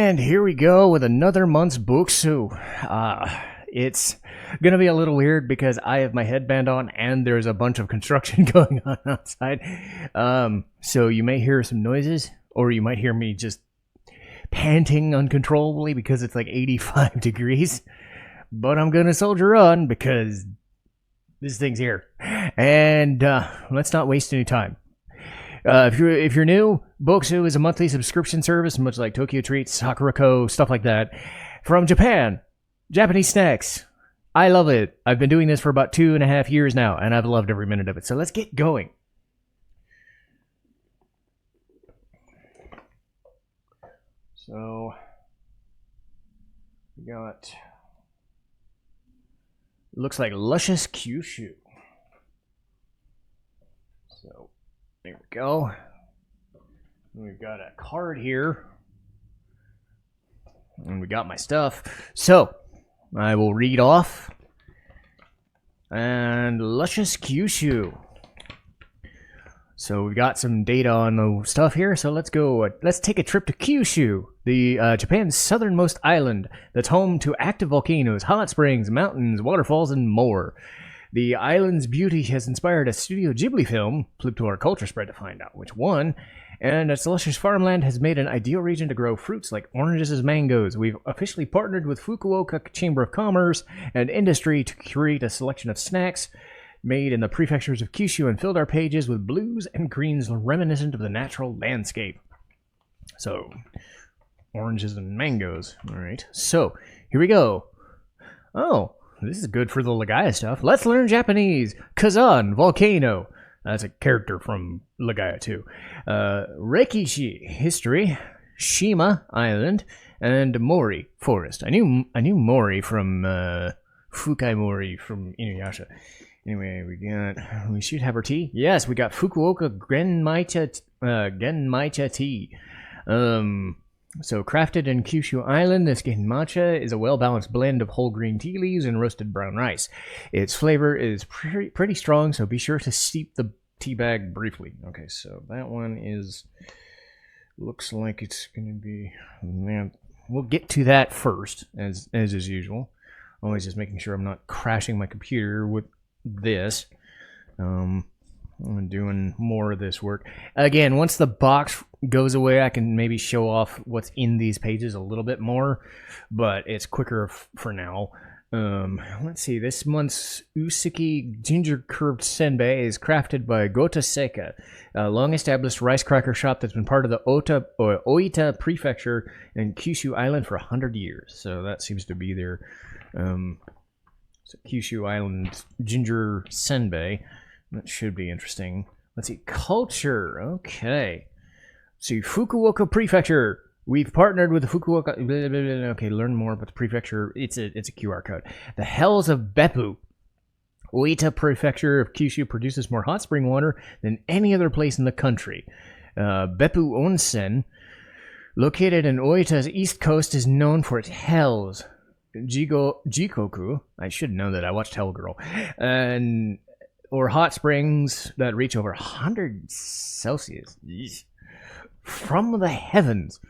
And here we go with another month's Bokksu. It's gonna be a little weird because I have my headband on and there's a bunch of construction going on outside. So you may hear some noises, or you might hear me just panting uncontrollably because it's like 85 degrees. But I'm gonna soldier on because this thing's here. And let's not waste any time. If you're new, Bokksu is a monthly subscription service, much like Tokyo Treats, Sakurako, stuff like that, from Japan. Japanese snacks. I love it. I've been doing this for about 2.5 years now, and I've loved every minute of it. So let's get going. So we got, looks like Luscious Kyushu. So there we go. We've got a card here. And we got my stuff. So, I will read off. And Luscious Kyushu. So, we've got some data on the stuff here. So, let's go. Let's take a trip to Kyushu, the Japan's southernmost island that's home to active volcanoes, hot springs, mountains, waterfalls, and more. The island's beauty has inspired a Studio Ghibli film. Flip to our culture spread to find out which one. And its luscious farmland has made an ideal region to grow fruits like oranges and mangoes. We've officially partnered with Fukuoka Chamber of Commerce and Industry to create a selection of snacks made in the prefectures of Kyushu and filled our pages with blues and greens reminiscent of the natural landscape. So, oranges and mangoes. All right. So, here we go. Oh. This is good for the Legaia stuff. Let's learn Japanese. Kazan, volcano. That's a character from Legaia too. Reikishi, history. Shima, island. And Mori, forest. I knew Mori from Fukai Mori from Inuyasha. Anyway, we should have our tea. Yes, we got Fukuoka Genmaicha tea. So, crafted in Kyushu Island, this genmatcha is a well-balanced blend of whole green tea leaves and roasted brown rice. Its flavor is pretty strong, so be sure to steep the tea bag briefly. Okay, so that one is... looks like it's going to be... Man, we'll get to that first, as is usual. Always just making sure I'm not crashing my computer with this. I'm doing more of this work. Again, once the box goes away, I can maybe show off what's in these pages a little bit more, but it's quicker for now. Let's see. This month's Usuki Ginger Curved Senbei is crafted by Gota Seka, a long-established rice cracker shop that's been part of the Oita Prefecture in Kyushu Island for 100 years. So that seems to be their Kyushu Island Ginger Senbei. That should be interesting. Let's see. Culture. Okay. See, Fukuoka Prefecture. We've partnered with the Fukuoka... Okay, learn more about the prefecture. It's a QR code. The Hells of Beppu. Oita Prefecture of Kyushu produces more hot spring water than any other place in the country. Beppu Onsen, located in Oita's east coast, is known for its hells. Jikoku. I should know that. I watched Hell Girl. Or hot springs that reach over 100 Celsius. From the heavens.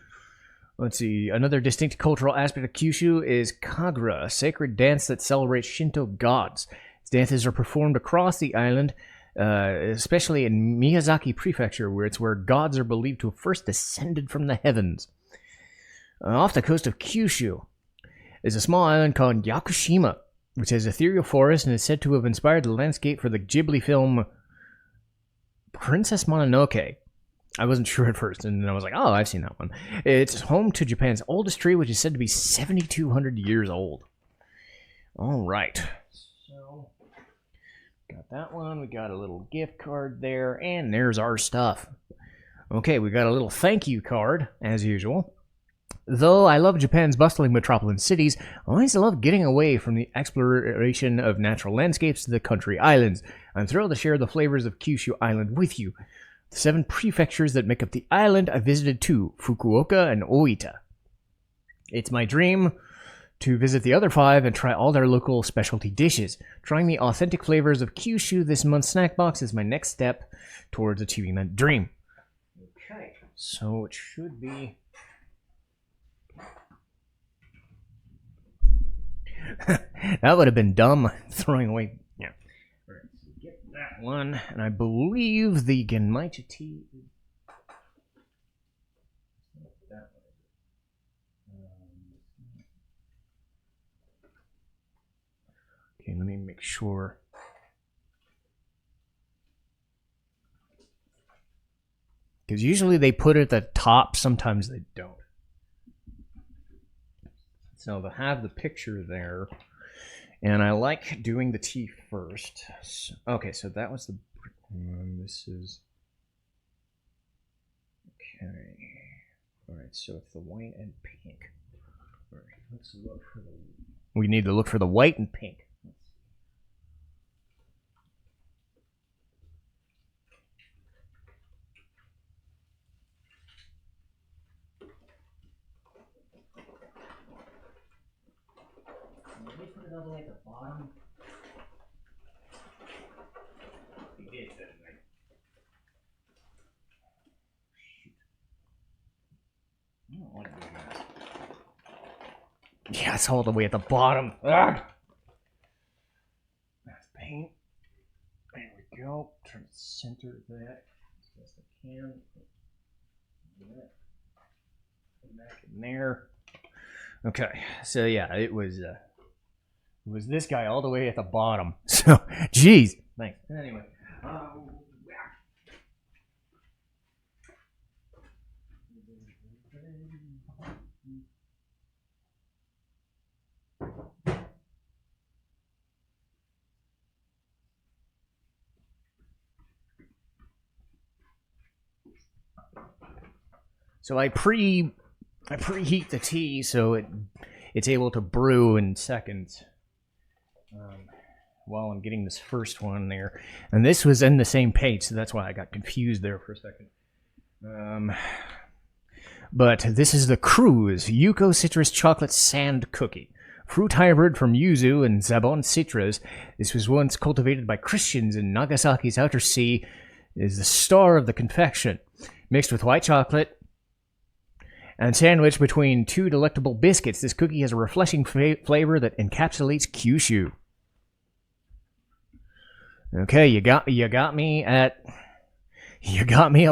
Let's see. Another distinct cultural aspect of Kyushu is Kagura, a sacred dance that celebrates Shinto gods. Its dances are performed across the island, especially in Miyazaki Prefecture, where gods are believed to have first descended from the heavens. Off the coast of Kyushu is a small island called Yakushima, which has ethereal forest and is said to have inspired the landscape for the Ghibli film Princess Mononoke. I wasn't sure at first, and then I was like, oh, I've seen that one. It's home to Japan's oldest tree, which is said to be 7,200 years old. All right. So, got that one. We got a little gift card there, and there's our stuff. Okay, we got a little thank you card, as usual. Though I love Japan's bustling metropolitan cities, I always love getting away from the exploration of natural landscapes to the country islands. I'm thrilled to share the flavors of Kyushu Island with you. The 7 prefectures that make up the island I visited too, Fukuoka and Oita. It's my dream to visit the other 5 and try all their local specialty dishes. Trying the authentic flavors of Kyushu this month's snack box is my next step towards achieving that dream. Okay, so it should be That would have been dumb, throwing away. Yeah. All right, so get that one, and I believe the Genmaicha tea. Okay, let me make sure. Because usually they put it at the top, sometimes they don't. So they'll have the picture there. And I like doing the tea first. So, okay, so that was the... this is... Okay. Alright, so it's the white and pink. Alright, let's look for the... We need to look for the white and pink. All the way at the bottom. He did, didn't he? I don't like doing that. Yeah, it's all the way at the bottom. Ugh. That's paint. There we go. Try to center that as best I can. Put that back in there. Okay, so yeah, it was this guy all the way at the bottom. So, geez. Thanks. Anyway. So I preheat the tea so it's able to brew in seconds. While I'm getting this first one there. And this was in the same page, so that's why I got confused there for a second. But this is the Cruise Yuko Citrus Chocolate Sand Cookie. Fruit hybrid from yuzu and zabon citras. This was once cultivated by Christians in Nagasaki's outer sea. It is the star of the confection. Mixed with white chocolate and sandwiched between two delectable biscuits, this cookie has a refreshing flavor that encapsulates Kyushu. Okay, you got me at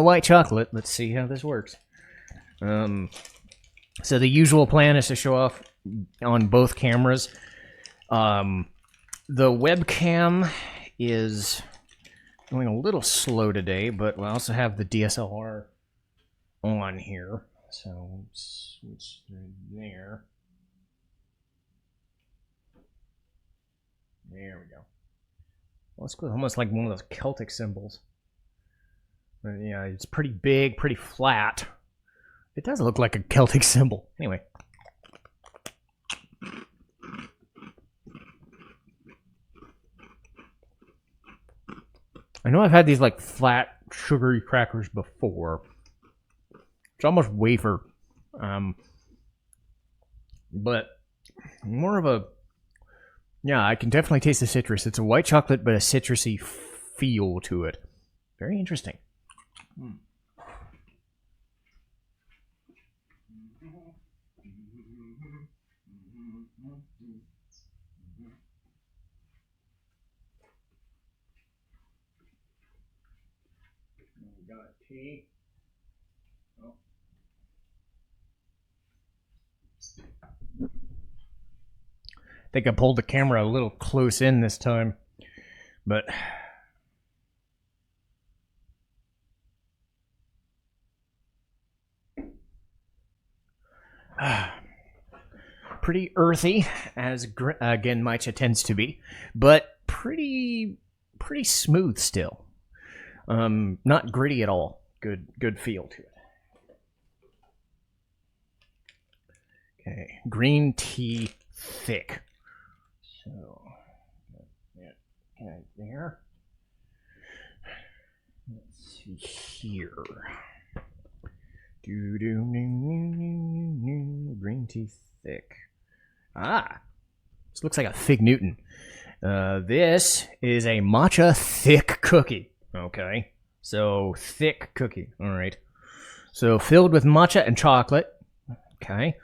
white chocolate. Let's see how this works. So the usual plan is to show off on both cameras. The webcam is going a little slow today, but we also have the DSLR on here. So switch there. There we go. Well, it's almost like one of those Celtic symbols. But yeah, it's pretty big, pretty flat. It does look like a Celtic symbol. Anyway. I know I've had these like flat, sugary crackers before. It's almost wafer. But more of a... Yeah, I can definitely taste the citrus. It's a white chocolate, but a citrusy feel to it. Very interesting. We got tea. Oh. I think I pulled the camera a little close in this time, but pretty earthy, as Genmaicha tends to be, but pretty smooth still. Not gritty at all. Good feel to it. Okay, green tea thick. So, there. Let's see here. Green tea thick. This looks like a Fig Newton. This is a matcha thick cookie. Okay, so thick cookie. All right. So filled with matcha and chocolate. Okay.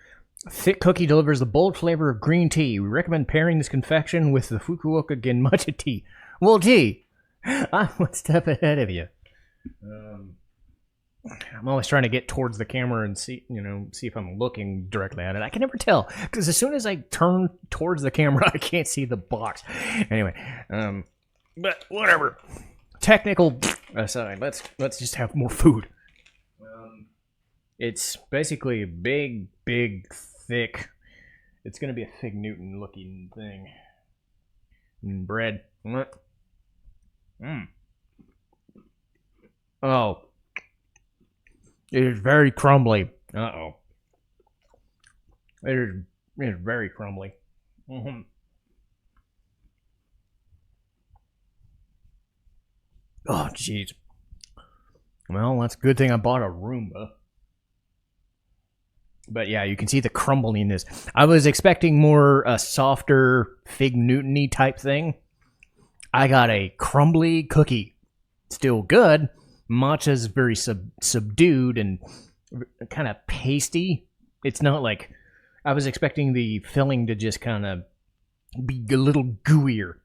Thick cookie delivers the bold flavor of green tea. We recommend pairing this confection with the Fukuoka Genmatcha tea. Well, gee, I'm one step ahead of you. I'm always trying to get towards the camera and see if I'm looking directly at it. I can never tell because as soon as I turn towards the camera, I can't see the box. Anyway, but whatever. Technical aside, let's just have more food. It's basically a big, thick. It's gonna be a Fig Newton looking thing. And bread. Oh. It is very crumbly. Uh-oh. It is very crumbly. Mm-hmm. Oh, jeez. Well, that's a good thing I bought a Roomba. But yeah, you can see the crumbliness. I was expecting more a softer Fig Newton-y type thing. I got a crumbly cookie. Still good. Matcha's very subdued and kind of pasty. It's not like... I was expecting the filling to just kind of be a little gooier.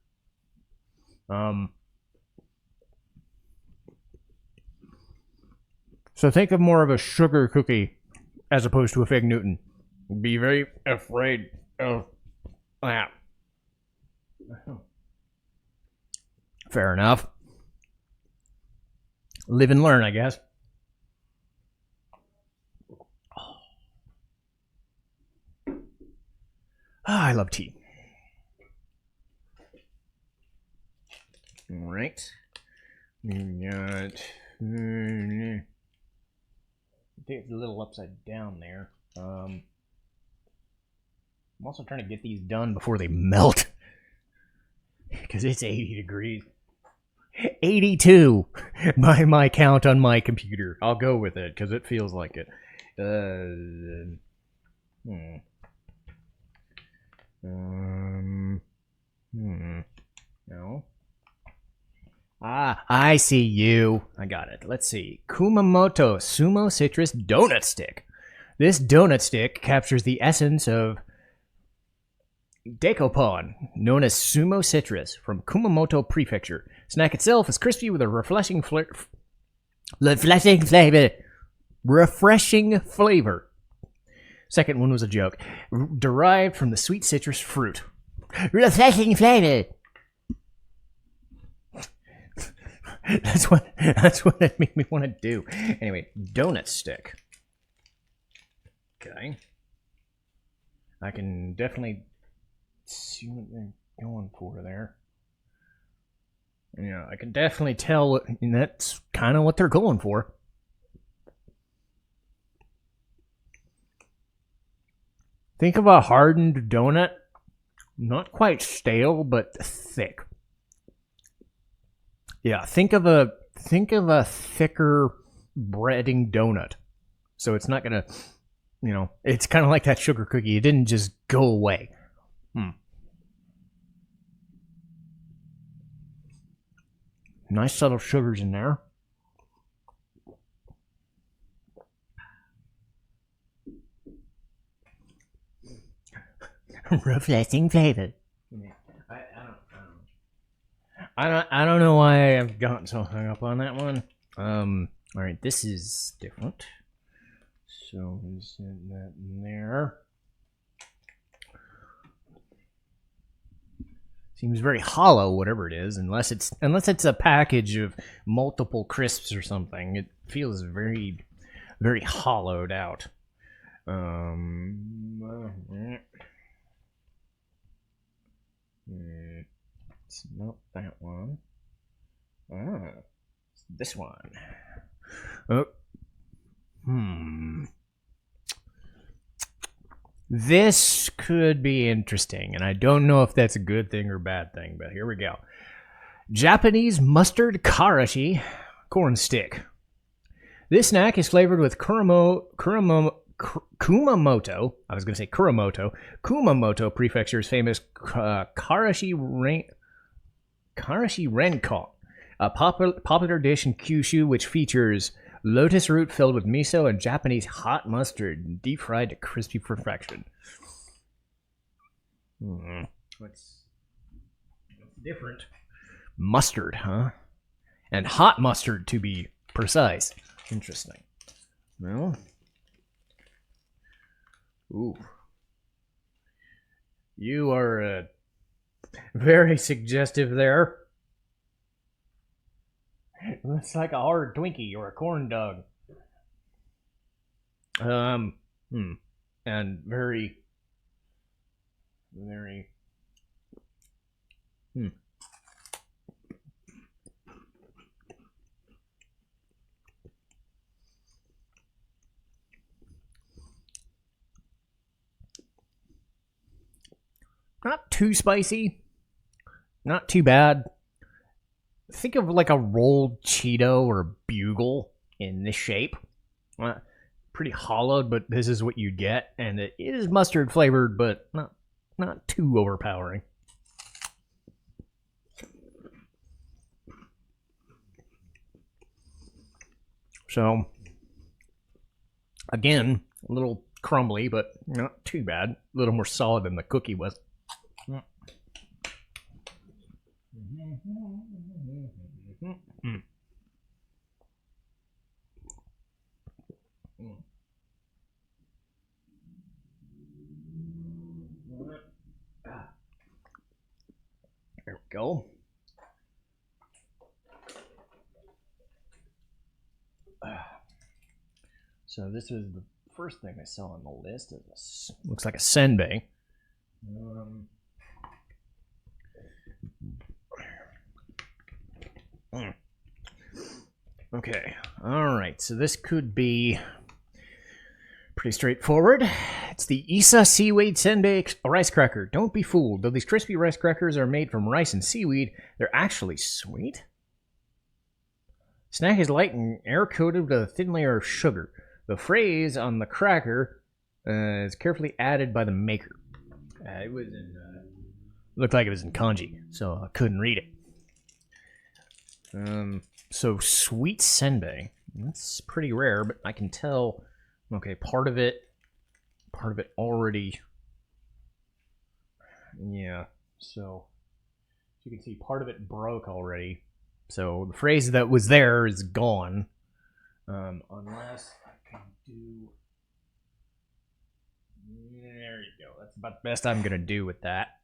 So think of more of a sugar cookie as opposed to a Fig Newton. Be very afraid of that. Fair enough. Live and learn, I guess. I love tea. All right. We got... it's a little upside down there. I'm also trying to get these done before they melt. Because it's 80 degrees. 82 by my count on my computer. I'll go with it because it feels like it. No. Ah, I see you. I got it. Let's see. Kumamoto Sumo Citrus Donut Stick. This donut stick captures the essence of Dekopon, known as Sumo Citrus, from Kumamoto Prefecture. Snack itself is crispy with a refreshing flavor. Second one was a joke. Derived from the sweet citrus fruit. Refreshing flavor. That's what it made me want to do. Anyway, donut stick. Okay. I can definitely see what they're going for there. Yeah, I can definitely tell that's kind of what they're going for. Think of a hardened donut. Not quite stale, but thick. Yeah, think of a thicker breading donut. So it's not gonna, it's kind of like that sugar cookie. It didn't just go away. Nice subtle sugars in there. Refreshing flavor. I don't know why I've gotten so hung up on that one. All right, this is different. So is that in there? Seems very hollow, whatever it is, unless it's a package of multiple crisps or something. It feels very, very hollowed out. It's not that one. It's this one. Oh. This could be interesting, and I don't know if that's a good thing or bad thing, but here we go. Japanese mustard karashi corn stick. This snack is flavored with Kumamoto. I was going to say Kumamoto. Kumamoto Prefecture's famous karashi renkon, a popular dish in Kyushu which features Lotus root filled with miso and Japanese hot mustard, deep fried to crispy perfection. What's different? Mustard, huh? And hot mustard, to be precise. Interesting. Well, ooh, you are very suggestive there. Looks like a hard Twinkie or a corn dog. And very. Not too spicy. Not too bad. Think of like a rolled Cheeto or Bugle in this shape. Pretty hollowed, but this is what you get, and it is mustard flavored, but not too overpowering. So, again, a little crumbly, but not too bad. A little more solid than the cookie was. There we go. So this is the first thing I saw on the list. Looks like a senbei. Okay, alright, so this could be pretty straightforward. It's the Isa Seaweed Senbei Rice Cracker. Don't be fooled. Though these crispy rice crackers are made from rice and seaweed, they're actually sweet. Snack is light and air-coated with a thin layer of sugar. The phrase on the cracker is carefully added by the maker. It was in... looked like it was in kanji, so I couldn't read it. So sweet senbei. That's pretty rare, but I can tell. Okay, part of it already. Yeah. So you can see part of it broke already. So the phrase that was there is gone. Unless I can do. There you go. That's about the best I'm gonna do with that.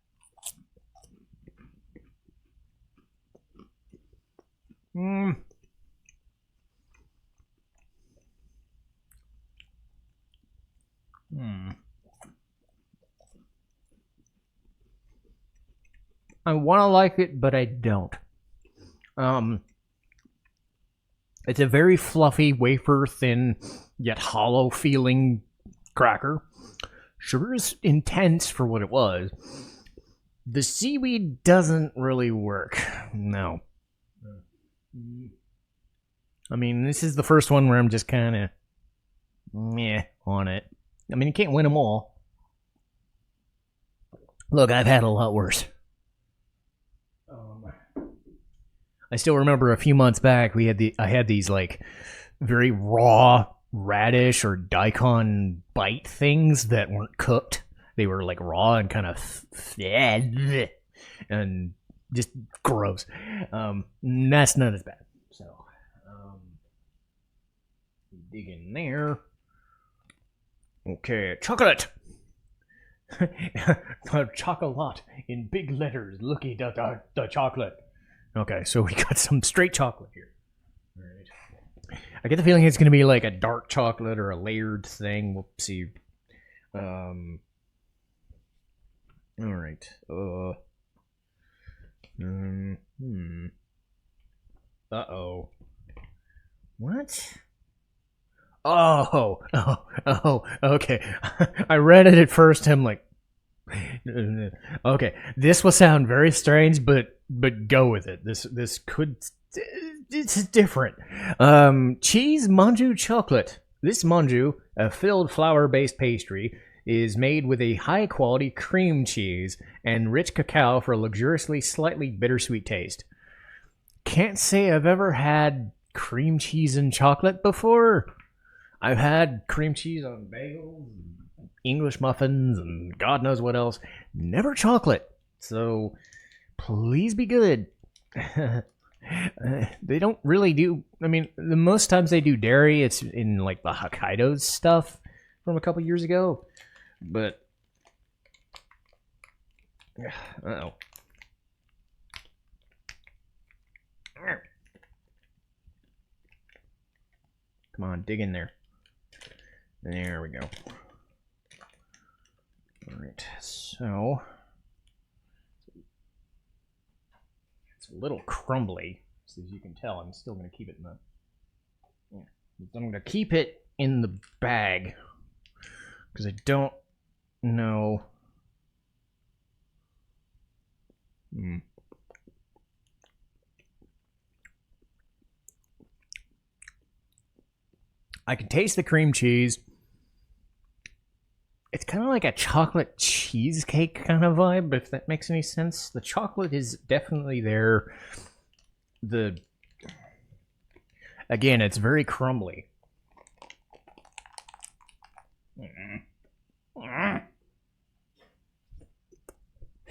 I want to like it, but I don't. It's a very fluffy, wafer thin, yet hollow feeling cracker. Sugar is intense for what it was. The seaweed doesn't really work. No. I mean, this is the first one where I'm just kind of meh on it. I mean, you can't win them all. Look, I've had a lot worse. I still remember a few months back I had these like very raw radish or daikon bite things that weren't cooked. They were like raw and kind of and just gross. That's not as bad. So dig in there. Okay, chocolate. Chocolate in big letters. Looky the chocolate. Okay, so we got some straight chocolate here. All right. I get the feeling it's going to be like a dark chocolate or a layered thing. We'll see. All right. Uh-oh. What? Oh, okay. I read it at first. I'm like, okay, this will sound very strange, but go with it. This could, it's different. Cheese manju chocolate. This manju, a filled flour-based pastry, is made with a high-quality cream cheese and rich cacao for a luxuriously slightly bittersweet taste. Can't say I've ever had cream cheese and chocolate before. I've had cream cheese on bagels, English muffins, and God knows what else. Never chocolate. So please be good. They don't really do. I mean, the most times they do dairy, it's in like the Hokkaido stuff from a couple years ago. But uh-oh. Come on, dig in there. There we go. Alright, so it's a little crumbly, so as you can tell, I'm still going to keep it in the... Yeah, I'm going to keep it in the bag, because I don't know... I can taste the cream cheese. It's kind of like a chocolate cheesecake kind of vibe, if that makes any sense. The chocolate is definitely there. Again, it's very crumbly.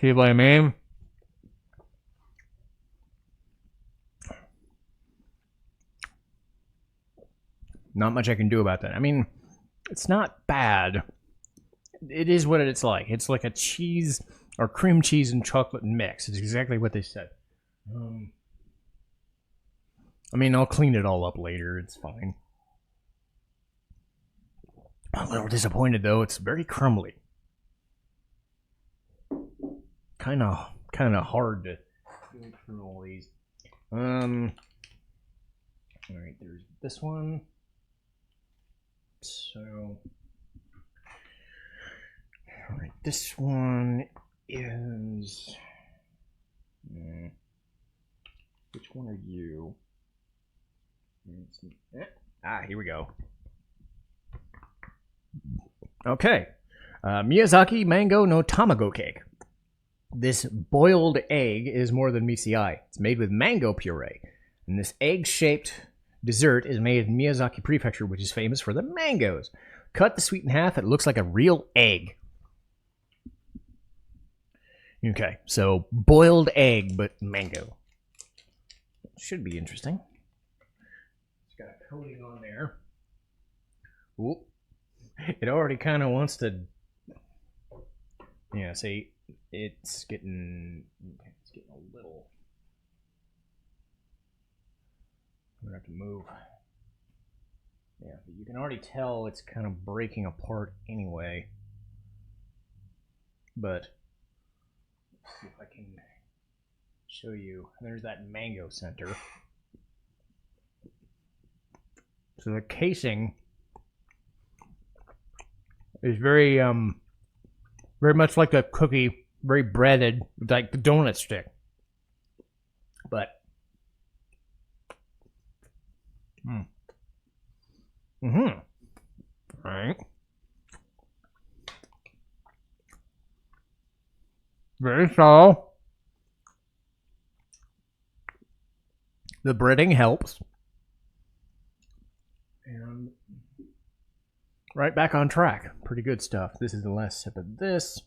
See what I mean? Not much I can do about that. I mean, it's not bad. It is what it's like. It's like a cheese or cream cheese and chocolate mix. It's exactly what they said. I mean, I'll clean it all up later. It's fine. I'm a little disappointed though. It's very crumbly. Kind of hard to go through all these. All right, there's this one. So, all right, this one is. Which one are you? Here we go. Okay, Miyazaki Mango no Tamago Cake. This boiled egg is more than meets the eye. It's made with mango puree, and this egg-shaped dessert is made in Miyazaki Prefecture, which is famous for the mangoes. Cut the sweet in half, it looks like a real egg. Okay, so boiled egg, but mango. Should be interesting. It's got a coating on there. Ooh. It already kind of wants to... Yeah, see, it's getting a little... I'm gonna have to move. Yeah, but you can already tell it's kind of breaking apart anyway. But let's see if I can show you. There's that mango center. So the casing is very much like a cookie, very breaded, like the donut stick. But Right. Very soft. The breading helps. And right back on track. Pretty good stuff. This is the last sip of this.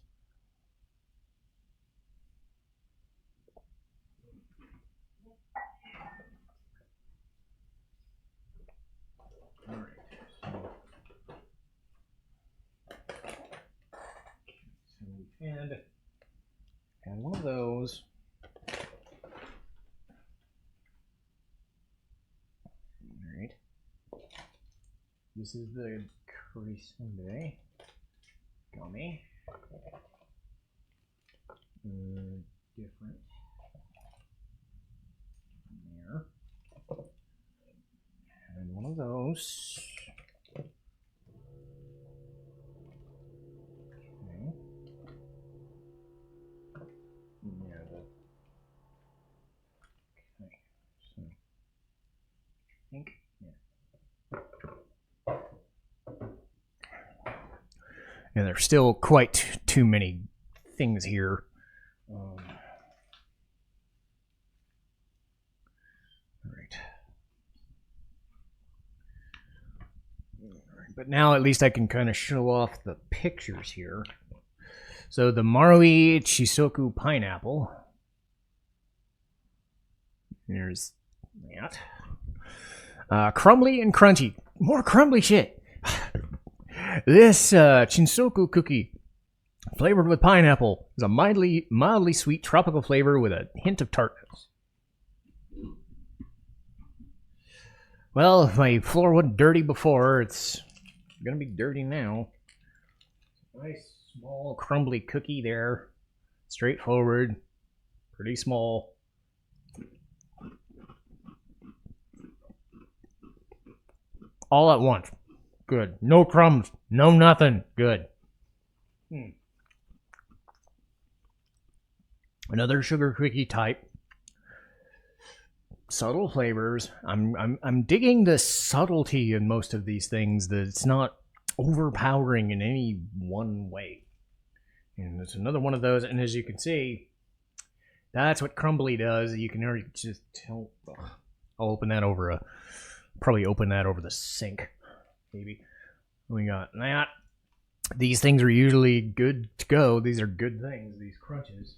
And one of those. Alright. This is the curry sundae gummy. Different. There. And one of those. And there's still quite too many things here. All right. But now at least I can kind of show off the pictures here. So the Marui Chisoku pineapple. There's that. Crumbly and crunchy. More crumbly shit. This Chinsoku cookie, flavored with pineapple, is a mildly sweet tropical flavor with a hint of tartness. Well, if my floor wasn't dirty before, it's gonna be dirty now. Nice small crumbly cookie there. Straightforward. Pretty small. All at once. Good. No crumbs. No nothing. Good. Another sugar cookie type. Subtle flavors. I'm digging the subtlety in most of these things. That it's not overpowering in any one way. And it's another one of those. And as you can see, that's what crumbly does. You can already just tell. I'll open that over probably open that over the sink. Maybe. We got that. These things are usually good to go. These are good things. These crunches.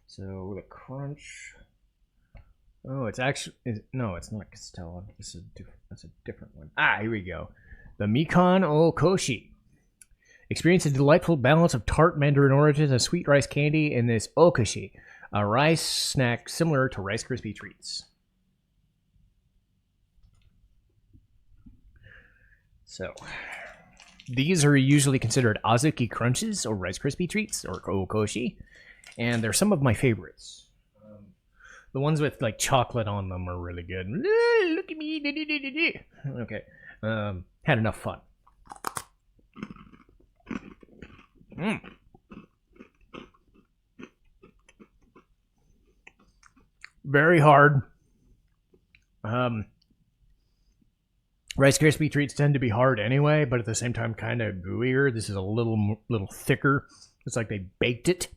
So the crunch. Oh, it's actually no, it's not Castella. That's a different one. Here we go. The Mikan Okoshi. Experience a delightful balance of tart mandarin oranges and sweet rice candy in this okoshi, a rice snack similar to Rice Krispie treats. So, these are usually considered Azuki Crunches or Rice Krispie treats or okoshi, and they're some of my favorites. The ones with like chocolate on them are really good. Look at me. Okay. Had enough fun. Very hard. Rice Krispie treats tend to be hard anyway, but at the same time kind of gooier. This is a little thicker. It's like they baked it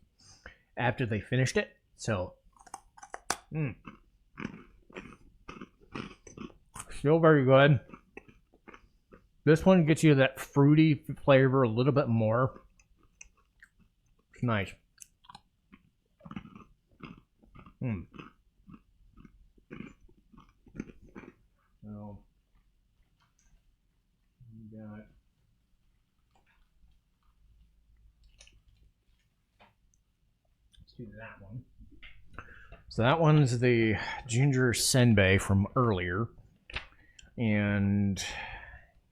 after they finished it. So, still very good. This one gets you that fruity flavor a little bit more. It's nice. So, we got let's do that one. So that one's the ginger senbei from earlier, and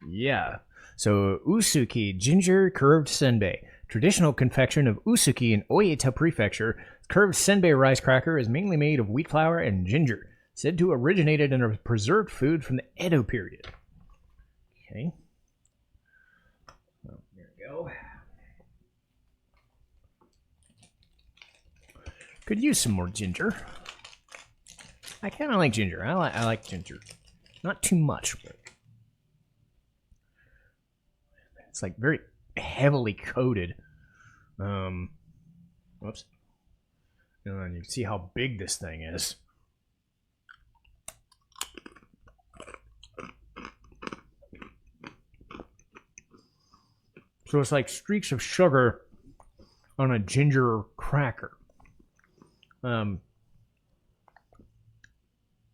yeah. So usuki ginger curved senbei, traditional confection of Usuki in Oita Prefecture. Curved senbei rice cracker is mainly made of wheat flour and ginger, said to have originated in a preserved food from the Edo period. Okay. Well, there we go. Could use some more ginger. I kind of like ginger. I like ginger. Not too much, but it's like very heavily coated. Whoops. And you can see how big this thing is. So it's like streaks of sugar on a ginger cracker.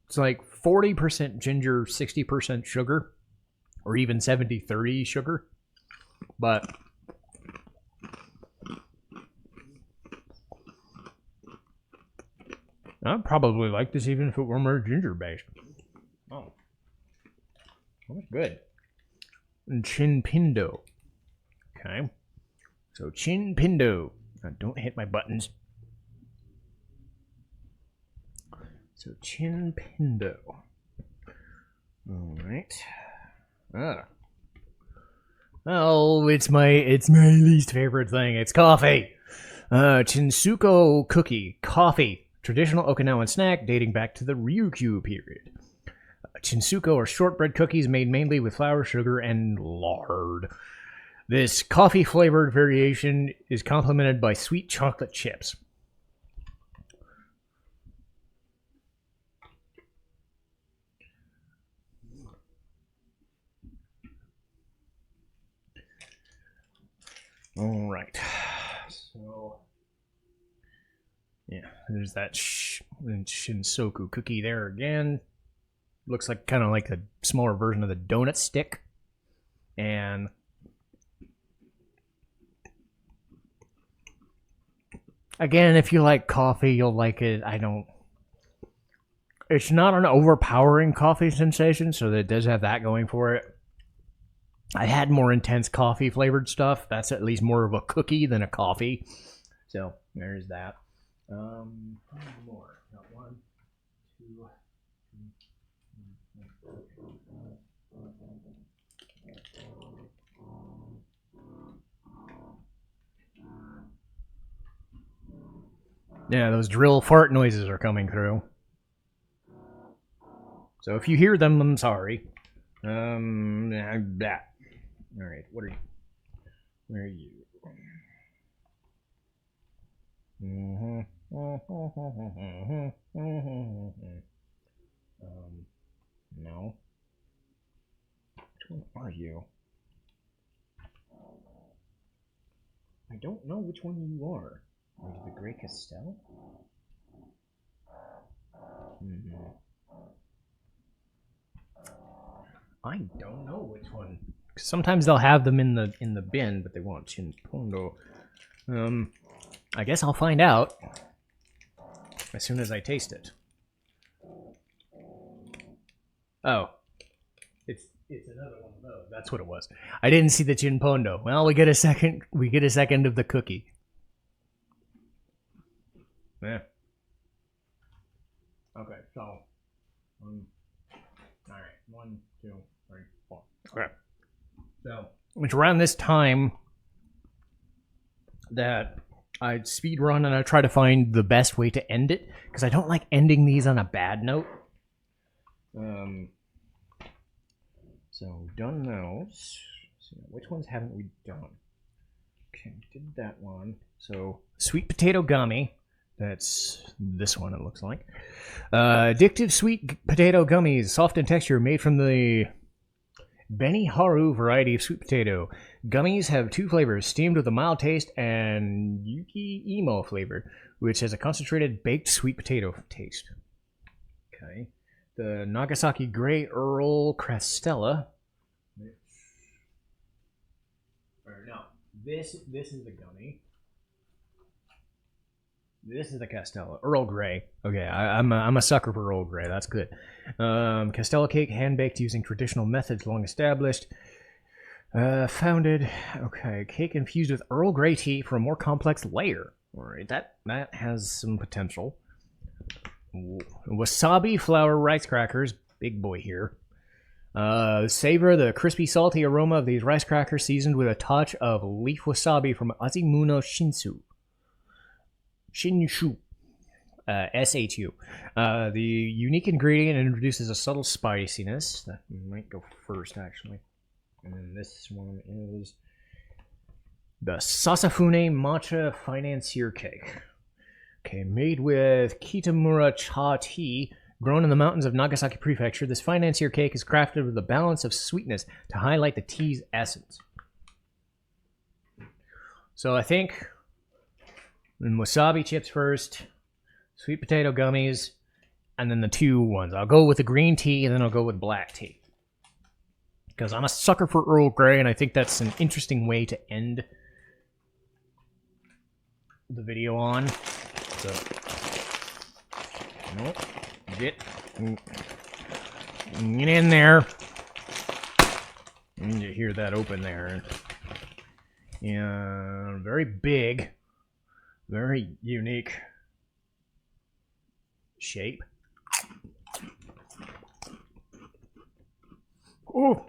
It's like 40% ginger, 60% sugar, or even 70-30 sugar. But I'd probably like this even if it were more ginger based. Oh, that's good. And Chinpindo. Okay. So Chinpindo. Now don't hit my buttons. So Chinpindo. All right. Oh, it's my least favorite thing. It's coffee. Chinsuko cookie, coffee. Traditional Okinawan snack dating back to the Ryukyu period. Chinsuko are shortbread cookies made mainly with flour, sugar, and lard. This coffee-flavored variation is complemented by sweet chocolate chips. All right. So, yeah, there's that Shinsoku cookie there again. Looks like kind of like a smaller version of the donut stick. And again, if you like coffee, you'll like it. It's not an overpowering coffee sensation, so it does have that going for it. I had more intense coffee flavored stuff. That's at least more of a cookie than a coffee. So there's that. How many more? Got 1, 2, 3. Yeah, those drill fart noises are coming through. So if you hear them, I'm sorry. That. All right, what are you? Where are you? No. Which one are you? I don't know which one you are. Are you the Grey Castell? I don't know which one. Sometimes they'll have them in the bin, but they won't Chinpondo. I guess I'll find out as soon as I taste it. Oh, it's another one of those. That's what it was. I didn't see the Chinpondo. Well, we get a second. We get a second of the cookie. Yeah. Okay, so all right, 1, 2, 3, 4. Okay. So it's around this time that I speed run and I try to find the best way to end it because I don't like ending these on a bad note. So we've done those. So which ones haven't we done? Okay, we did that one. So sweet potato gummy. That's this one, it looks like. Addictive sweet potato gummies, soft in texture, made from the Beniharu variety of sweet potato. Gummies have 2 flavors, steamed with a mild taste and Yuki Imo flavor, which has a concentrated baked sweet potato taste. Okay. The Nagasaki Grey Earl Crastella. Or no, this is the gummy. This is the Castella. Earl Grey. Okay, I'm a sucker for Earl Grey. That's good. Castella cake, hand-baked using traditional methods long established. Founded. Okay, cake infused with Earl Grey tea for a more complex layer. All right, that has some potential. Wasabi flour rice crackers. Big boy here. Savor the crispy, salty aroma of these rice crackers seasoned with a touch of leaf wasabi from Azimuno Shinshu. Shinshu. SHU. The unique ingredient introduces a subtle spiciness. That might go first, actually. And then this one is the Sasafune Matcha Financier Cake. Okay, made with Kitamura Cha tea, grown in the mountains of Nagasaki Prefecture. This financier cake is crafted with a balance of sweetness to highlight the tea's essence. So I think wasabi chips first, sweet potato gummies, and then the 2 ones. I'll go with the green tea, and then I'll go with black tea. Because I'm a sucker for Earl Grey, and I think that's an interesting way to end the video on. So, nope. Get in there. You hear that open there. Yeah, very big. Very unique shape. Oh,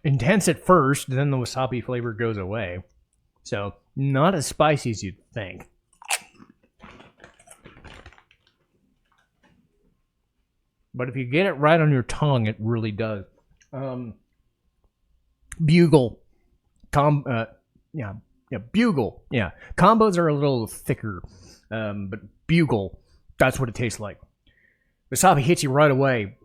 intense at first, then the wasabi flavor goes away. So, not as spicy as you'd think. But if you get it right on your tongue, it really does. Bugle. Bugle. Yeah. Combos are a little thicker, but Bugle, that's what it tastes like. Wasabi hits you right away.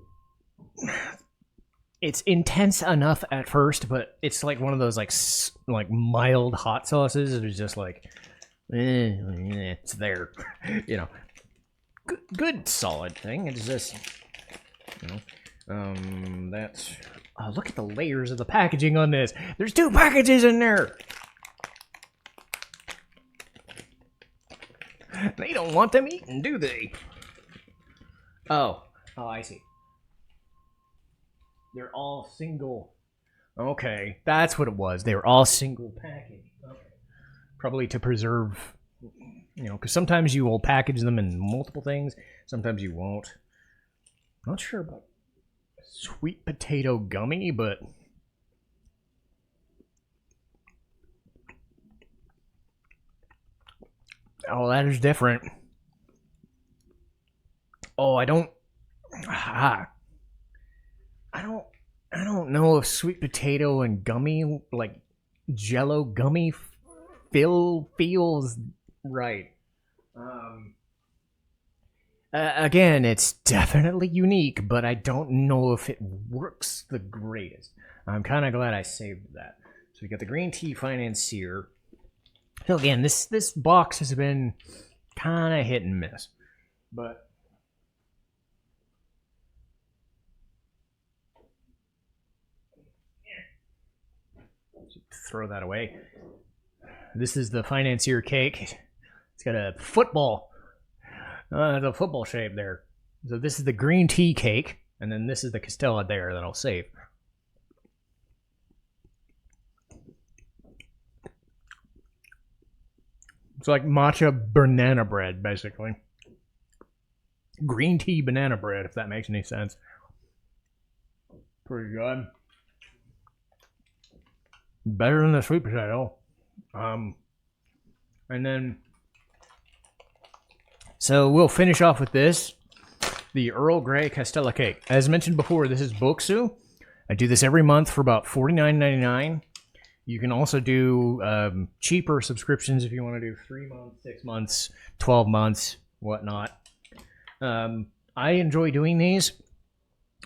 it's intense enough at first, but it's like one of those like mild hot sauces. It's just like it's there, you know. Good solid thing. It's just, you know, that's. Oh, look at the layers of the packaging on this. There's 2 packages in there. They don't want them eaten, do they? Oh, I see. They're all single. Okay, that's what it was. They were all single package. Okay. Probably to preserve, you know, because sometimes you will package them in multiple things. Sometimes you won't. Not sure about sweet potato gummy, but oh, that is different. Oh, I don't know if sweet potato and gummy, like Jello gummy, feels right. Again, it's definitely unique, but I don't know if it works the greatest. I'm kind of glad I saved that. So we got the green tea financier. So again, this box has been kind of hit and miss, but throw that away. This is the financier cake. It's got a football. The football shape there. So this is the green tea cake, and then this is the Castella there that I'll save. It's like matcha banana bread, basically. Green tea banana bread, if that makes any sense. Pretty good. Better than the sweet potato. And then, so we'll finish off with this, the Earl Grey Castella cake. As mentioned before, this is Bokksu. I do this every month for about $49.99. You can also do cheaper subscriptions if you want to do 3 months, 6 months, 12 months, whatnot. I enjoy doing these.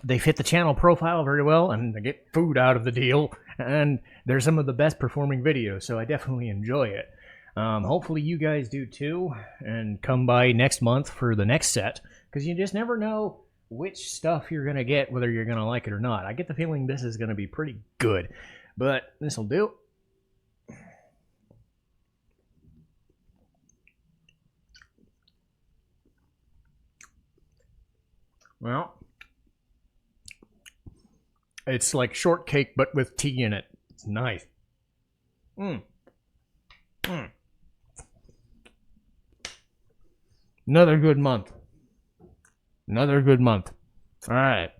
They fit the channel profile very well, and I get food out of the deal, and they're some of the best performing videos, so I definitely enjoy it. Hopefully you guys do too, and come by next month for the next set, because you just never know which stuff you're going to get, whether you're going to like it or not. I get the feeling this is going to be pretty good, but this will do. Well, it's like shortcake, but with tea in it. It's nice. Another good month. Another good month. All right.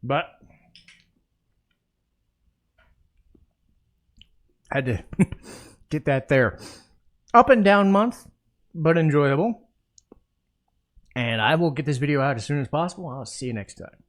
But had to get that there. Up and down month, but enjoyable. And I will get this video out as soon as possible. I'll see you next time.